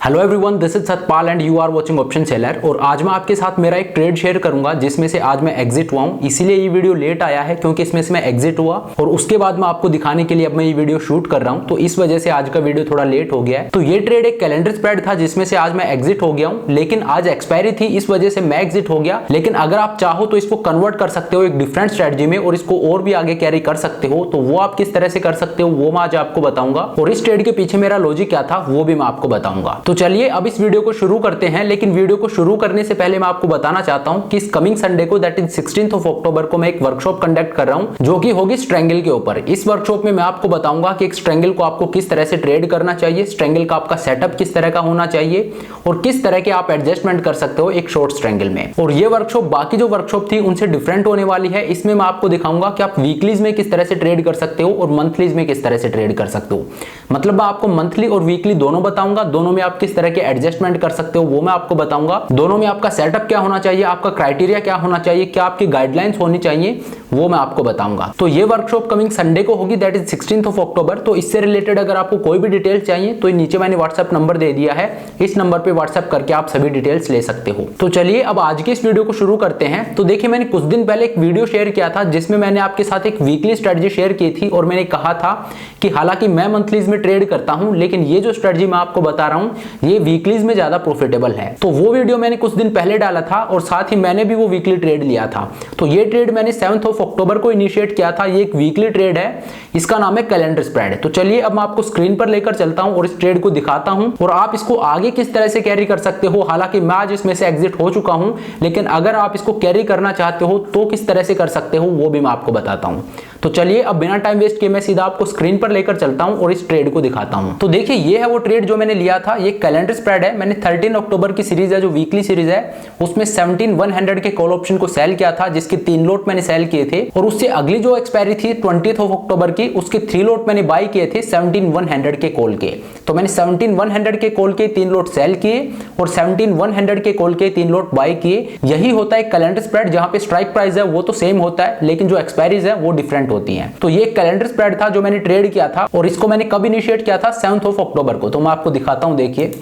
Hello everyone, this is Satpal and you are watching option seller. और आज मैं आपके साथ मेरा एक ट्रेड शेयर करूंगा जिसमें से आज मैं एग्जिट हुआ हूं। इसीलिए ये वीडियो लेट आया है क्योंकि इसमें से मैं एग्जिट हुआ और उसके बाद मैं आपको दिखाने के लिए अब मैं ये वीडियो शूट कर रहा हूं, तो इस वजह से आज का वीडियो थोड़ा लेट हो गया है। तो ये ट्रेड एक कैलेंडर स्प्रेड था जिसमें से आज मैं एग्जिट हो गया हूं, लेकिन आज एक्सपायरी थी इस वजह से मैं एग्जिट हो गया। लेकिन अगर आप चाहो तो इसको कन्वर्ट कर सकते हो एक डिफरेंट स्ट्रेटजी में और इसको और भी आगे कैरी कर सकते हो। तो वो आप किस तरह से कर सकते हो वो मैं आज आपको बताऊंगा और इस ट्रेड के पीछे मेरा लॉजिक क्या था वो भी मैं आपको बताऊंगा। तो चलिए अब इस वीडियो को शुरू करते हैं। लेकिन वीडियो को शुरू करने से पहले मैं आपको बताना चाहता हूं कि इस कमिंग संडे को that is 16th of October को मैं एक वर्कशॉप कंडक्ट कर रहा हूं जो कि होगी स्ट्रेंगल के ऊपर। इस वर्कशॉप में मैं आपको बताऊंगा कि एक स्ट्रेंगल को आपको किस तरह से ट्रेड करना चाहिए, स्ट्रेंगल का आपका सेटअप किस तरह का होना चाहिए और किस तरह के आप एडजस्टमेंट कर सकते हो एक शॉर्ट स्ट्रेंगल में। और ये वर्कशॉप बाकी जो वर्कशॉप थी उनसे डिफरेंट होने वाली है। इसमें मैं आपको दिखाऊंगा कि आप वीकलीज में किस तरह से ट्रेड कर सकते हो और मंथलीज में किस तरह से ट्रेड कर सकते हो। मतलब मैं आपको मंथली और वीकली दोनों बताऊंगा, दोनों में आप किस तरह के एडजस्टमेंट कर सकते हो वो मैं आपको बताऊंगा। दोनों में आपका सेटअप क्या होना चाहिए, आपका क्राइटेरिया क्या होना चाहिए, क्या आपकी गाइडलाइंस होनी चाहिए वो मैं आपको बताऊंगा। तो ये वर्कशॉप कमिंग संडे को होगी that is 16th of October. तो इससे रिलेटेड अगर आपको कोई भी डिटेल चाहिए तो नीचे मैंने व्हाट्सएप नंबर दे दिया है, इस नंबर पे व्हाट्सएप करके आप सभी डिटेल्स ले सकते हो। तो चलिए अब आज के इस वीडियो को शुरू करते हैं। तो देखिए मैंने कुछ दिन पहले एक वीडियो शेयर किया था जिसमें मैंने आपके साथ एक वीकली स्ट्रेटजी शेयर की थी और मैंने कहा था कि हालांकि मैं मंथलीज में ट्रेड करता हूं लेकिन ये जो स्ट्रेटजी मैं आपको बता रहा हूं ये वीकलीज में ज्यादा प्रॉफिटेबल है। तो वो वीडियो मैंने कुछ दिन पहले डाला था और साथ ही मैंने भी वो वीकली ट्रेड लिया था। तो ये ट्रेड मैंने 7th ऑफ अक्टूबर को इनिशिएट किया था। ये एक वीकली ट्रेड है, इसका नाम है कैलेंडर स्प्रेड। तो चलिए अब मैं आपको स्क्रीन पर लेकर चलता हूं और इस ट्रेड को दिखाता हूं और आप इसको आगे किस तरह से कैरी कर सकते हो। हालांकि मैं आज इसमें से एग्जिट हो चुका हूं, लेकिन अगर आप इसको कैरी करना चाहते हो तो किस तरह से कर सकते हो वो भी मैं आपको बताता हूं। तो चलिए अब बिना टाइम वेस्ट किए मैं सीधा आपको स्क्रीन पर लेकर चलता हूं और इस ट्रेड को दिखाता हूं। तो देखिए ये है वो ट्रेड जो मैंने लिया था। ये कैलेंडर स्प्रेड है। मैंने 13 अक्टूबर की सीरीज है जो वीकली सीरीज है उसमें 17,100 के कॉल ऑप्शन को सेल किया था जिसके 3 लोट मैंने सेल किए थे और उससे अगली जो एक्सपायरी थी 20th ऑफ अक्टूबर की उसके 3 लोट मैंने बाय किए थे 17,100 के कॉल के। तो मैंने 17,100 के कॉल के 3 लोट सेल किए और 17,100 के कॉल के 3 लोट बाय किए। यही होता है कैलेंडर स्प्रेड जहां पे स्ट्राइक प्राइस है वो तो सेम होता है लेकिन जो एक्सपायरीज है वो डिफरेंट होती हैं। तो ये कैलेंडर स्प्रेड था जो मैंने ट्रेड किया था और इसको मैंने कब इनिशिएट किया था 7th ऑफ अक्टूबर को। तो मैं आपको दिखाता हूं, देखिए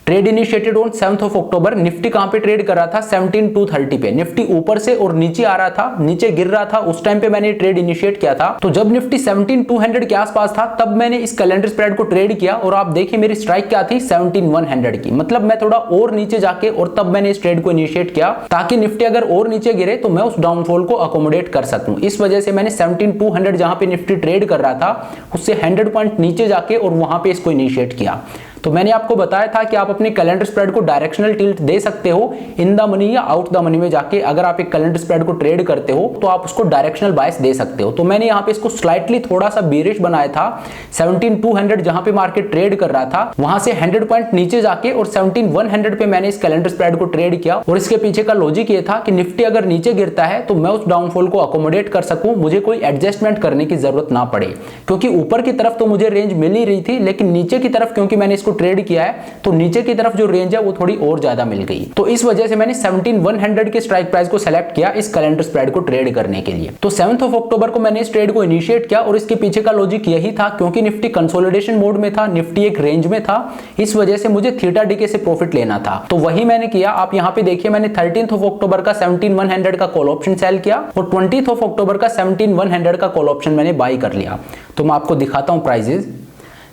trade initiated on 7th of October. Nifty कहां पे ट्रेड कर रहा था 17,230 पे। निफ्टी ऊपर से और नीचे आ रहा था, नीचे गिर रहा था, उस टाइम पे मैंने ट्रेड इनिशिएट किया था। तो जब निफ्टी 17,200 के आसपास था तब मैंने इस कैलेंडर स्प्रेड को ट्रेड किया और आप देखिए मेरी स्ट्राइक क्या थी 17,100 की। मतलब मैं थोड़ा और नीचे जाके और तब मैंने इस ट्रेड को इनिशिएट किया ताकि निफ्टी अगर और नीचे गिरे तो मैं उस डाउनफॉल को अकोमोडेट कर सकूं। इस वजह से मैंने 17,200 जहां पे निफ्टी ट्रेड कर रहा था उससे 100 पॉइंट नीचे जाके और वहां पे इसको इनिशिएट किया। तो मैंने आपको बताया था कि आप अपने कैलेंडर स्प्रेड को डायरेक्शनल टिल्ट दे सकते हो इन द मनी या आउट द मनी में जाके। अगर आप एक कैलेंडर स्प्रेड को ट्रेड करते हो तो आप उसको डायरेक्शनल बायस दे सकते हो। तो मैंने यहाँ पे इसको स्लाइटली थोड़ा सा बेरिश बनाया था 17,200 जहां पे मार्केट ट्रेड कर रहा था वहां से 100 पॉइंट नीचे जाके और 17,100 पे मैंने इस कैलेंडर स्प्रेड को ट्रेड किया। और इसके पीछे का लॉजिक ये था कि निफ्टी अगर नीचे गिरता है तो मैं उस डाउनफॉल को अकोमोडेट कर सकूं, मुझे कोई एडजस्टमेंट करने की जरूरत ना पड़े। क्योंकि ऊपर की तरफ तो मुझे रेंज मिल ही रही थी लेकिन नीचे की तरफ क्योंकि मैंने इसको ट्रेड किया है तो नीचे की तरफ जो रेंज है वो थोड़ी और ज्यादा मिल गई। तो इस वजह से मैंने 17,100 के स्ट्राइक प्राइस को सेलेक्ट किया इस कैलेंडर स्प्रेड को ट्रेड करने के लिए। तो 7th ऑफ अक्टूबर को मैंने इस ट्रेड को इनिशिएट किया और इसके पीछे का लॉजिक यही था क्योंकि निफ्टी कंसोलिडेशन मोड में था, निफ्टी एक रेंज में था, इस वजह से मुझे थीटा डीके से प्रॉफिट लेना था। तो वही मैंने किया। आप यहाँ पे देखिए मैंने 13th ऑफ अक्टूबर का 17,100 का कॉल ऑप्शन सेल किया और 20th ऑफ अक्टूबर का 17,100 का कॉल ऑप्शन मैंने बाय कर लिया। तो मैं आपको दिखाता हूं प्राइसेस।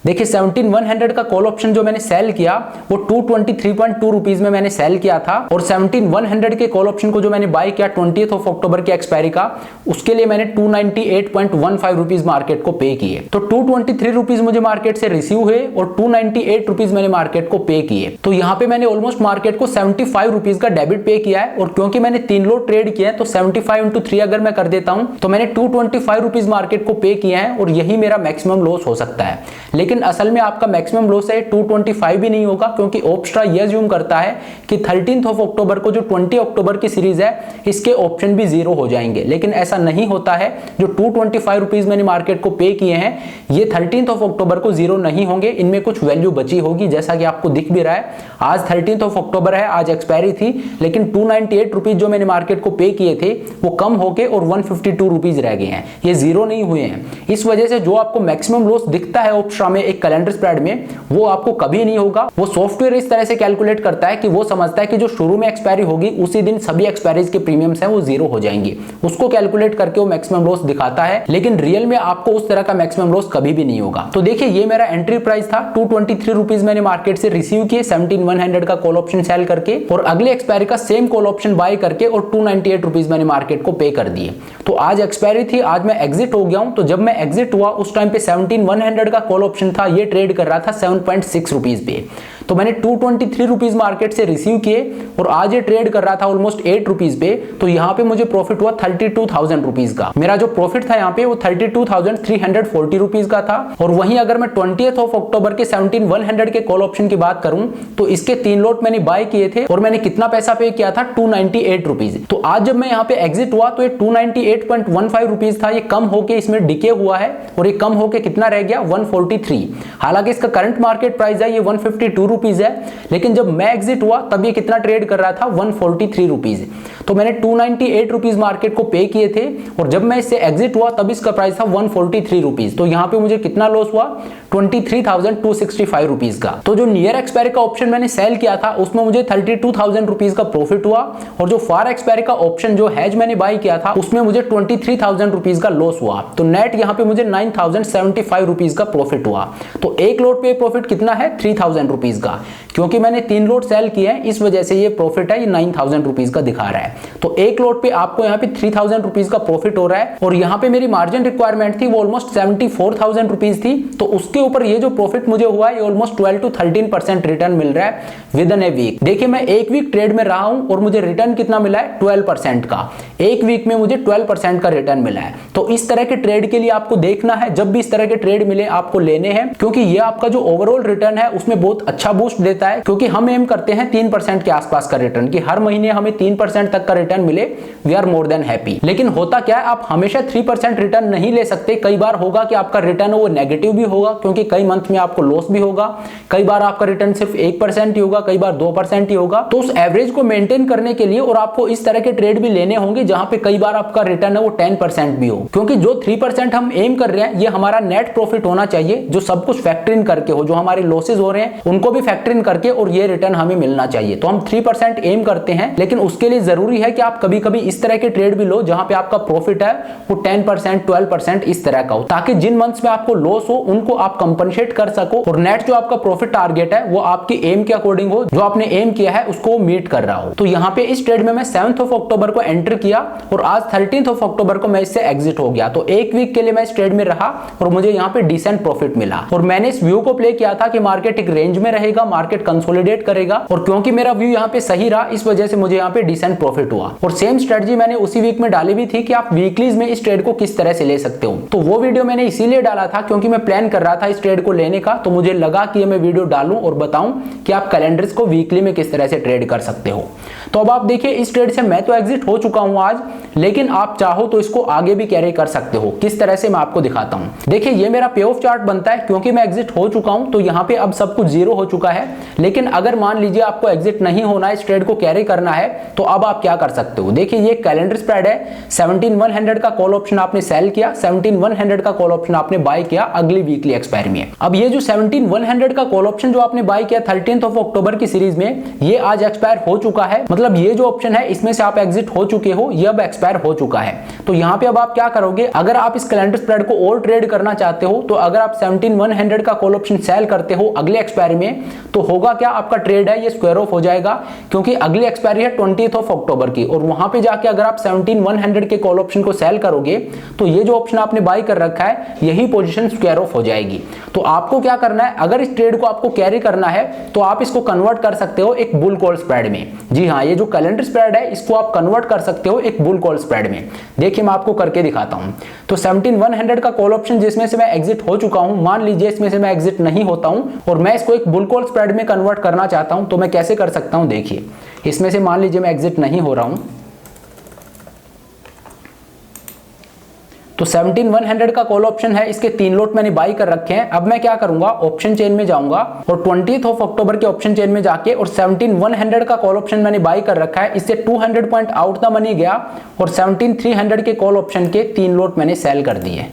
देखिए 17,100 का कॉल ऑप्शन जो मैंने सेल किया वो 223.2 रुपीज में मैंने सेल किया था और 17,100 के कॉल ऑप्शन को जो मैंने बाय किया 20th ऑफ अक्टूबर के एक्सपायरी का उसके लिए मैंने 298.15 रुपीज मार्केट को पे किए। तो 223 रुपीज मुझे मार्केट से रिसीव हुए और 298 रुपीज मैंने मार्केट को पे किए। तो यहाँ पे मैंने ऑलमोस्ट मार्केट को 75 रुपीज का डेबिट पे किया है और क्योंकि मैंने 3 लोट ट्रेड किए हैं तो 75 into 3 अगर मैं कर देता हूं तो मैंने 225 रुपीज मार्केट को पे किया है और यही मेरा मैक्सिमम लॉस हो सकता है। लेकिन असल में आपका मैक्सिमम लॉस है 225 भी नहीं होगा क्योंकि ऑप्स्ट्रा ये अज्यूम करता है कि 13th ऑफ अक्टूबर को जो 20 अक्टूबर की सीरीज है इसके ऑप्शन भी जीरो हो जाएंगे। लेकिन ऐसा नहीं होता है। जो 225 रुपीज मैंने मार्केट को पे किए हैं ये 13th ऑफ अक्टूबर को जीरो नहीं होंगे, इनमें कुछ वैल्यू बची होगी जैसा कि आपको दिख भी रहा है। आज 13th ऑफ अक्टूबर है, आज एक्सपायरी थी, लेकिन 298 रुपीज जो मैंने मार्केट को पे किए थे वो कम होके और 152 रुपीज रह गए हैं, ये जीरो नहीं हुए हैं। इस वजह से जो आपको मैक्सिमम लॉस दिखता है ऑप्स्ट्रा में एक कैलेंडर स्प्रेड में, वो आपको कभी नहीं होगा। वो सॉफ्टवेयर इस तरह से कैलकुलेट करता है कि वो समझता है कि जो शुरू में एक्सपायरी होगी उसी दिन सभी एक्सपायरीज के प्रीमियम्स हैं वो जीरो हो जाएंगे, उसको कैलकुलेट करके वो मैक्सिमम लॉस दिखाता है। लेकिन रियल में आपको उस तरह का मैक्सिमम लॉस कभी भी नहीं होगा। तो देखिए ये मेरा एंट्री प्राइस था 223 रुपीज मैंने मार्केट से रिसीव किए 17100 का कॉल ऑप्शन सेल करके, और अगले एक्सपायरी का सेम कॉल ऑप्शन बाय करके और 298 रुपीज मैंने मार्केट को पे कर दिए। तो आज एक्सपायरी थी, आज मैं एग्जिट हो गया हूं। तो जब मैं एग्जिट हुआ उस टाइम पे 17100 का कॉल ऑप्शन था, ये ट्रेड कर रहा था 7.6 रुपीज पे। तो मैंने 223 रुपीज मार्केट से रिसीव किए और आज ये ट्रेड कर रहा था ऑलमोस्ट 8 रुपीज पे। तो यहाँ पे मुझे प्रॉफिट हुआ 32,000 रुपीज का। मेरा जो प्रॉफिट था यहाँ पे वो 32,340 रुपीज का था। और वहीं अगर मैं 20th ऑफ अक्टूबर के 17100 के कॉल ऑप्शन की बात करूं तो इसके 3 लॉट मैंने बाय किए थे और मैंने कितना पैसा पे किया था 298 रुपीज। तो आज जब मैं यहाँ पे एग्जिट हुआ तो ये 298.15 रुपीज था, ये कम होके इसमें डिके हुआ है और ये कम होके कितना रह गया 143। हालांकि इसका करंट मार्केट प्राइस है ये 152 रुपीज है, लेकिन जब मैं एग्जिट हुआ तब ये कितना ट्रेड कर रहा था 143 रुपीज। तो मैंने 298 रुपीज मार्केट को पे किए थे और जब मैं इससे एग्जिट हुआ तब इसका प्राइस था 143 रुपीज। तो यहाँ पे मुझे कितना लॉस हुआ 23,265 रुपीज का। तो जो नियर एक्सपायरी का ऑप्शन मैंने सेल किया था उसमें मुझे 32,000 रुपीज का प्रॉफिट हुआ, और जो फार एक्सपायरी का ऑप्शन जो हैज मैंने बाय किया था उसमें मुझे 23,000 रुपीज का लॉस हुआ। तो नेट यहाँ पे मुझे 9,075 रुपीज का प्रॉफिट हुआ। तो एक लोट पे प्रॉफिट कितना है 3,000 रुपीज का, क्योंकि मैंने 3 लोट सेल किए हैं इस वजह से ये प्रॉफिट है, ये 9,000 रुपीज का दिखा रहा है। तो एक लोट पे आपको यहाँ पे 3,000 रुपीज का प्रॉफिट हो रहा है, और यहाँ पे मेरी मार्जिन रिक्वायरमेंट थी वो ऑलमोस्ट 74,000 रुपीज थी। तो उसके ऊपर ये जो प्रॉफिट मुझे हुआ है ये ऑलमोस्ट 12 to 13% रिटर्न मिल रहा है विद इन ए वीक। देखिए मैं एक वीक ट्रेड में रहा हूं और मुझे रिटर्न कितना मिला है 12% का। एक वीक में मुझे 12% का रिटर्न मिला है। तो इस तरह के ट्रेड के लिए आपको देखना है, जब भी इस तरह के ट्रेड मिले आपको लेने हैं, क्योंकि ये आपका जो ओवरऑल रिटर्न है उसमें बहुत अच्छा बूस्ट देता है। क्योंकि हम एम करते हैं 3% के आसपास का रिटर्न, कि हर महीने हमें 3% तक का रिटर्न मिले, we are more than happy. लेकिन होता क्या है, आप हमेशा 3% रिटर्न नहीं ले सकते। कई बार होगा कि आपका रिटर्न वो नेगेटिव भी होगा, क्योंकि कई मंथ में आपको लॉस भी होगा। कई बार आपका रिटर्न सिर्फ 1% ही होगा, कई बार 2% ही होगा। तो उस एवरेज को मेंटेन करने के लिए और आपको इस तरह के ट्रेड भी लेने होंगे जहां पे कई बार आपका रिटर्न है वो 10% भी हो, क्योंकि जो 3% हम एम कर रहे हैं ये हमारा नेट प्रॉफिट होना चाहिए, जो सब कुछ फैक्टर इन करके हो, जो हमारे लॉसेज हो रहे हैं उनको भी फैक्टर इन करके और ये रिटर्न हमें मिलना चाहिए। तो हम 3% एम करते हैं, लेकिन उसके लिए जरूरी है कि आप कभी कभी इस तरह के ट्रेड भी लो जहां पे आपका प्रॉफिट है वो 10% 12% इस तरह का हो, ताकि जिन मंथ्स में आपको लॉस हो उनको आप कंपनसेट कर सको और नेट जो आपका प्रॉफिट टारगेट है वो आपके एम के अकॉर्डिंग हो, जो आपने एम किया है उसको मीट कर रहा हो। तो यहाँ पे इस ट्रेड में मैं 7th ऑफ अक्टूबर को एंटर किया और आज 13th ऑफ अक्टूबर को मैं इससे एग्जिट हो गया। तो एक वीक के लिए मैं इस ट्रेड में रहा और मुझे यहाँ पे डिसेंट प्रॉफिट मिला, और मैंने इस व्यू को प्ले किया था कि मार्केट एक रेंज में रहेगा, मार्केट कंसोलिडेट करेगा, और क्योंकि मेरा व्यू यहाँ पे सही रहा इस वजह से मुझे यहाँ पे डिसेंट प्रॉफिट हुआ। और सेम स्ट्रेटजी मैंने उसी वीक में डाली भी थी कि आप वीकलीज में इस ट्रेड को किस तरह से ले सकते हो। तो वो वीडियो मैंने इसीलिए डाला था क्योंकि मैं प्लान कर रहा था इस ट्रेड को लेने का, तो मुझे लगा कि मैं वीडियो डालूं और बताऊं कि आप कैलेंडर्स को वीकली में किस तरह से ट्रेड कर सकते हो। तो अब आप देखिए इस ट्रेड से मैं तो एग्जिट हो चुका हूं आज, लेकिन आप चाहो तो इसको आगे भी कैरी कर सकते हो। किस तरह से मैं आपको दिखाता हूं। देखिए ये मेरा पे ऑफ चार्ट बनता है, क्योंकि मैं एग्जिट हो चुका हूं तो यहाँ पे अब सब कुछ जीरो हो चुका है। लेकिन अगर मान लीजिए आपको एग्जिट नहीं होना है, इस ट्रेड को कैरी करना है, तो अब आप क्या कर सकते हो। देखिए ये कैलेंडर स्प्रेड है, 17100 का कॉल ऑप्शन आपने सेल किया, 17100 का कॉल ऑप्शन आपने बाय किया अगली वीकली एक्सपायरी में। अब ये जो 17100 का कॉल ऑप्शन जो आपने बाय किया 13th ऑफ अक्टूबर की सीरीज में, ये आज एक्सपायर हो चुका है। मतलब ये जो ऑप्शन है इसमें से आप एग्जिट हो चुके हो, ये अब एक्सपायर हो चुका है। तो यहाँ पे अब आप क्या करोगे, अगर आप इस कैलेंडर स्प्रेड को और ट्रेड करना चाहते हो, तो अगर आप 17100 का कॉल ऑप्शन सेल करते हो अगले एक्सपायरी में, तो होगा क्या, आपका ट्रेड है ये स्क्वायर ऑफ हो जाएगा, क्योंकि अगली एक्सपायरी है 20th ऑफ अक्टूबर की, और वहां पे जाके अगर आप 17100 के कॉल ऑप्शन को सेल करोगे तो ये जो ऑप्शन आपने बाय कर रखा है यही पोजीशन स्क्वायर ऑफ हो जाएगी। तो आपको क्या करना है, अगर इस ट्रेड को आपको कैरी करना है तो आप इसको कन्वर्ट कर सकते हो एक बुल कॉल स्प्रेड में। जी हाँ, ये जो कैलेंडर स्प्रेड है इसको आप कन्वर्ट कर सकते हो एक बुल कॉल स्प्रेड में। देखिए मैं आपको करके दिखाता हूं। तो 17100 का कॉल ऑप्शन जिसमें से मैं एग्जिट हो चुका हूं, मान लीजिए इसमें से मैं एग्जिट नहीं होता हूं और मैं इसको एक बुल कॉल स्प्रेड में कन्वर्ट करना चाहता हूं, तो मैं कैसे कर सकता हूं। देखिए इसमें से मान लीजिए मैं एग्जिट नहीं हो रहा हूं, तो 17100 का कॉल ऑप्शन है, इसके 3 लॉट मैंने बाई कर रखे हैं। अब मैं क्या करूंगा, ऑप्शन चेन में जाऊंगा और 20th ऑफ अक्टूबर के ऑप्शन चेन में जाके, और 17100 का कॉल ऑप्शन मैंने बाई कर रखा है, इससे 200 पॉइंट आउट द मनी गया और 17300 के कॉल ऑप्शन के 3 लॉट मैंने सेल कर दिए,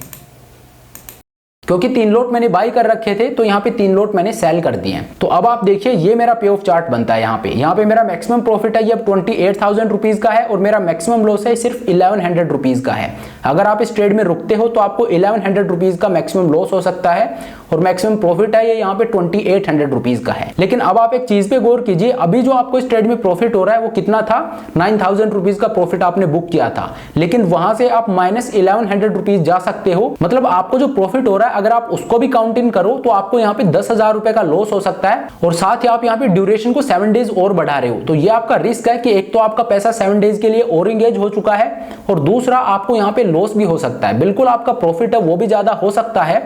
क्योंकि 3 लॉट मैंने बाई कर रखे थे तो यहाँ पे 3 लॉट मैंने सेल कर दिए हैं। तो अब आप देखिए ये मेरा पे ऑफ चार्ट बनता है। यहाँ पे मेरा मैक्सिमम प्रॉफिट है ये अब 28,000 रुपीज का है और मेरा मैक्सिमम लॉस है सिर्फ 1100 रुपीज का है। अगर आप इस ट्रेड में रुकते हो तो आपको 1100 रुपीज का मैक्सिमम लॉस हो सकता है और मैक्सिमम प्रॉफिट है ये यहाँ पे 2800 रुपीज का है। लेकिन अब आप एक चीज पे गौर कीजिए, अभी जो आपको इस ट्रेड में प्रॉफिट हो रहा है वो कितना था, 9000 रुपीज का प्रॉफिट आपने बुक किया था, लेकिन वहां से आप -1100 रुपीज जा सकते हो। मतलब आपको जो प्रॉफिट हो रहा है अगर आप उसको भी काउंट इन करो तो आपको यहाँ पे 10,000 रुपए का लॉस हो सकता है और साथ ही आप यहाँ पे ड्यूरेशन को 7 डेज और बढ़ा रहे हो। तो ये आपका रिस्क है कि एक तो आपका पैसा 7 डेज के लिए और इंगेज हो चुका है और दूसरा आपको यहाँ पे लॉस भी हो सकता है। बिल्कुल आपका प्रॉफिट है वो भी ज्यादा हो सकता है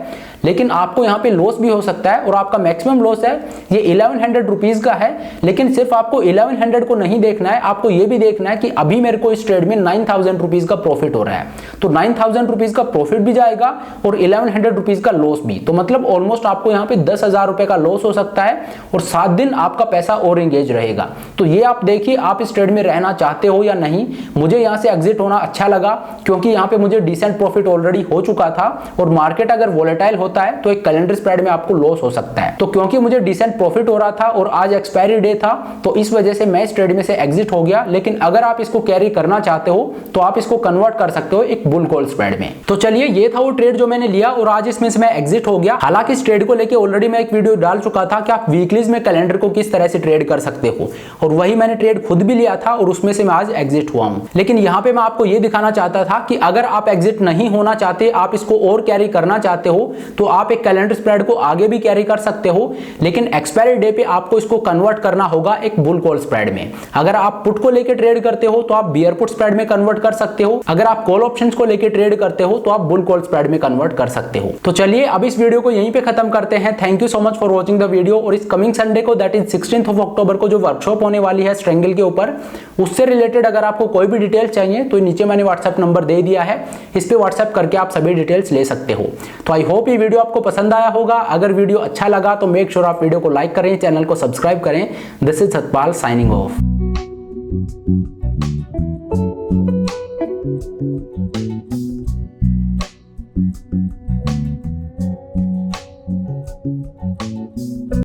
लेकिन आपको यहाँ पे लॉस भी हो सकता है और आपका मैक्सिमम लॉस है ये 1100 रुपीज का है। लेकिन सिर्फ आपको 1100 को नहीं देखना है, आपको ये भी देखना है कि अभी मेरे को इस ट्रेड में 9000 रुपीज का प्रॉफिट हो रहा है, तो 9000 रुपीज का प्रॉफिट भी जाएगा और 1100 रुपीज का लॉस भी। तो मतलब ऑलमोस्ट आपको यहाँ पे 10,000 रुपए का लॉस हो सकता है और 7 दिन आपका पैसा और एंगेज रहेगा। तो ये आप देखिए आप इस ट्रेड में रहना चाहते हो या नहीं। मुझे यहाँ से एग्जिट होना अच्छा लगा क्योंकि यहाँ पे मुझे डिसेंट प्रॉफिट ऑलरेडी हो चुका था और मार्केट अगर वोलेटाइल होता है तो एक कैलेंडर स्प्रेड में आपको लॉस हो सकता है। तो क्योंकि मुझे डिसेंट प्रॉफिट हो रहा था और आज एक्सपायरी डे था तो इस वजह से मैं इस ट्रेड में से एग्जिट हो गया। लेकिन अगर आप इसको कैरी करना चाहते हो तो आप इसको कन्वर्ट कर सकते हो एक बुल कॉल स्प्रेड में। तो चलिए ये था वो ट्रेड जो मैंने लिया और आज इसमें से मैं एग्जिट हो गया। हालांकि इस ट्रेड को लेके ऑलरेडी मैं एक वीडियो डाल चुका था कि आप वीकलीज में कैलेंडर को किस तरह से ट्रेड कर सकते हो और वही मैंने ट्रेड खुद भी लिया था और उसमें से मैं आज एग्जिट हुआ हूं। लेकिन यहाँ पे मैं आपको ये दिखाना चाहता था कि अगर आप एग्जिट नहीं होना चाहते, आप इसको और कैरी करना चाहते हो तो आप एक कैलेंडर स्प्रेड को आगे भी कैरी कर सकते हो। लेकिन एक्सपायरी डे पे आपको इसको कन्वर्ट करना होगा एक बुल कॉल स्प्रेड में। अगर आप पुट को लेके ट्रेड करते हो तो आप बियर पुट स्प्रेड में कन्वर्ट कर सकते हो। अगर आप कॉल ऑप्शंस को लेके ट्रेड करते हो तो आप बुल कॉल स्प्रेड में कन्वर्ट कर सकते हो। तो चलिए अब इस वीडियो को यहीं पे खत्म करते हैं। Thank you so much for watching the video. और इस कमिंग संडे को दैट इज 16 अक्टूबर को जो वर्कशॉप होने वाली है स्ट्रेंगल के ऊपर, उससे रिलेटेड अगर आपको कोई भी डिटेल चाहिए तो नीचे मैंने व्हाट्सएप नंबर दे दिया है, इस पे व्हाट्सएप करके आप सभी डिटेल्स ले सकते हो। तो आई होप ये वीडियो आपको पसंद आया होगा। अगर वीडियो अच्छा लगा तो मेक श्योर आप वीडियो को लाइक करें, चैनल को सब्सक्राइब करें। This is Satpal signing off.